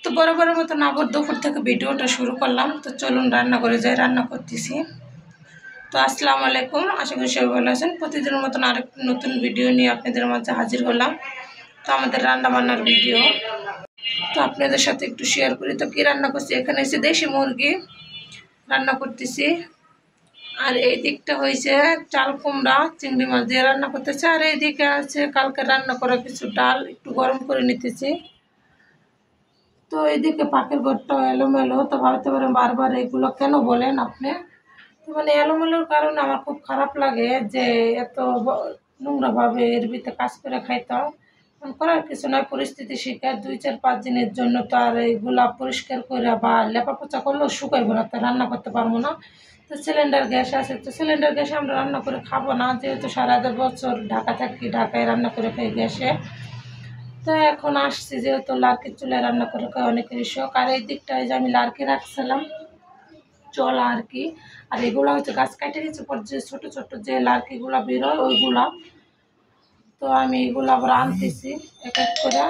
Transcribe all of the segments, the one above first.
তো বরাবরের মতন আবার দুপুর থেকে ভিডিওটা শুরু করলাম। তো চলুন রান্না করে যাই, রান্না করতেছি। তো আসসালামু আলাইকুম, আশা করি সবাই ভালো আছেন। প্রতিদিনের মতন আরেকটি নতুন ভিডিও নিয়ে আপনাদের মাঝে হাজির হলাম। তো আমাদের রান্না বান্নার ভিডিও তো আপনাদের সাথে একটু শেয়ার করি। তো কী রান্না করছি, এখানে এসে দেশি মুরগি রান্না করতেছি। আর এই দিকটা হয়েছে চাল কুমড়া চিংড়ি মাছ দিয়ে রান্না করতেছে। আর এইদিকে আছে কালকে রান্না করা কিছু ডাল, একটু গরম করে নিতেছি। তো এইদিকে পাখির ঘরটাও এলোমেলো। তো ভাবতে পারেন বারবার এগুলো কেন বলেন আপনি। তো মানে এলোমেলোর কারণে আমার খুব খারাপ লাগে যে এত নোংরাভাবে এর ভিতরে কাজ করে খাইতাম। করার কিছু নয়, পরিস্থিতি শিকার 2-4-5 দিনের জন্য তো আর এইগুলা পরিষ্কার করে বা লেপাপোচা করলেও শুকাইবো না, তো রান্না করতে পারবো না। তো সিলিন্ডার গ্যাস আছে, তো সিলিন্ডার গ্যাসে আমরা রান্না করে খাবো না, যেহেতু সারা বছর ঢাকা থাকি, ঢাকায় রান্না করে খাই গ্যাসে। তো এখন আসছি যেহেতু লার্কির চুলায় রান্না করে খাই, অনেকেরই শখ। আর এই দিকটায় যে আমি লার্কি রাখছিলাম চলা আর কি। আর এগুলো হচ্ছে গাছ কাটে গেছে পর যে ছোটো ছোটো যে লার্কিগুলো বেরোয় ওইগুলা। তো আমি এগুলো আবার আনতেছি এক এক করে।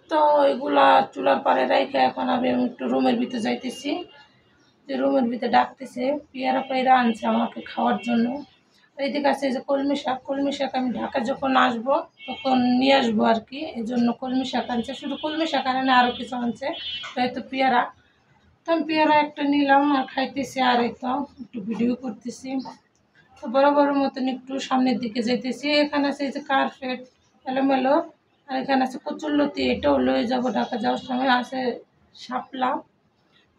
তো ওইগুলা চুলার পাড়ে রেখে এখন আমি একটু রুমের ভিতরে যাইতেছি। যে রুমের ভিতরে ডাকতেছে, পেয়ারা পেয়ারা আনছে আমাকে খাওয়ার জন্য। এইদিকে আছে যে কলমি শাক, কলমি শাক আমি ঢাকা যখন আসবো তখন নিয়ে আসবো আর কি। এই জন্য কলমি শাক আনছে, শুধু কলমি শাক আনে না, আরও কিছু আনছে। তাই তো পেয়ারা, তো আমি পেয়ারা একটা নিলাম আর খাইতেছি। আর তো একটু ভিডিও করতেছি। তো বড় বড় মতন একটু সামনের দিকে যাইতেছি। এখানে আছে এই যে কার্পেট এলোমেলো। আর এখানে আছে কচুরলতি, এটাও লয়ে যাবো ঢাকা যাওয়ার সময়। আছে শাপলা,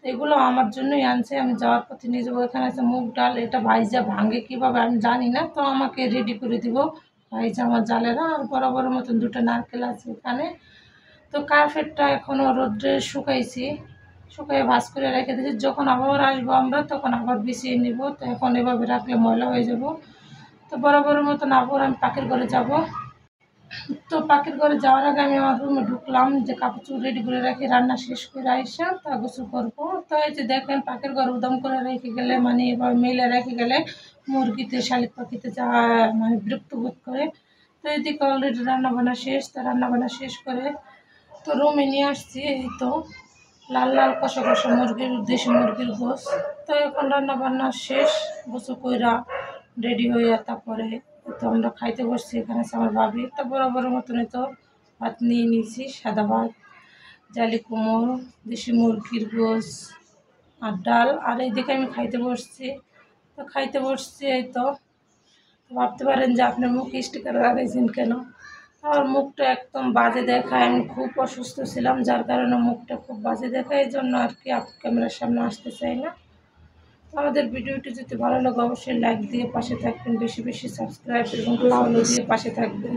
এগুলো আমার জন্যই আনছে, আমি যাওয়ার পথে নিয়ে যাবো। এখানে আছে মুগ ডাল, এটা ভাইজা ভাঙে কীভাবে আমি জানি না, তো আমাকে রেডি করে দিব ভাইজা আমার জালেরা। আর বড় মতন 2টা নারকেল আছে এখানে। তো কার্পেটটা এখনও রোদ্রে শুকাইছি, শুকিয়ে ভাজ করে রেখে দিয়েছি। যখন আবার আসবো আমরা তখন আবার বিছিয়ে নিব। তো এখন এভাবে রাখলে ময়লা হয়ে যাব। তো বড় মতন আবার আমি পাখির ঘরে যাব। তো পাখির ঘরে যাওয়ার আগে আমি আমার রুমে ঢুকলাম, যে কাপড় চুপ রেডি করে রাখি, রান্না শেষ করে আইসা তা গোসল করবো। তো এই যে দেখেন পাখির ঘর উদম করে রেখে গেলে, মানে এবার মেলে রেখে গেলে মুরগিতে শালিক পাখিতে যা মানে বিরক্ত বোধ করে। তো এদিকে অলরেডি রান্নাবান্না শেষ। তো রান্নাবান্না শেষ করে তো রুমে নিয়ে আসছি। এই তো লাল লাল কষা কষা মুরগির, দেশি মুরগির গোস। তো এখন রান্নাবান্না শেষ, গোসল কইরা রেডি হইয়া তারপরে তো আমরা খাইতে বসছি। এখানে আছে আমার ভাবি। তো বড় মতন তো ভাত নিয়ে নিয়েছি, সাদা ভাত, জালি কুমড়, দেশি মুরগির গোস আর ডাল। আর এইদিকে আমি খাইতে বসছি। তো খাইতে বসছি এই তো। ভাবতে পারেন যে আপনার মুখ স্টিকার লাগাইছেন কেন। আমার মুখটা একদম বাজে দেখায়, আমি খুব অসুস্থ ছিলাম, যার কারণে মুখটা খুব বাজে দেখায়। এই জন্য আর কি ক্যামেরার সামনে আসতে চাই না। আমাদের ভিডিওটি যদি ভালো লাগে অবশ্যই লাইক দিয়ে পাশে থাকবেন, বেশি বেশি সাবস্ক্রাইব এবং ফলো দিয়ে পাশে থাকবেন।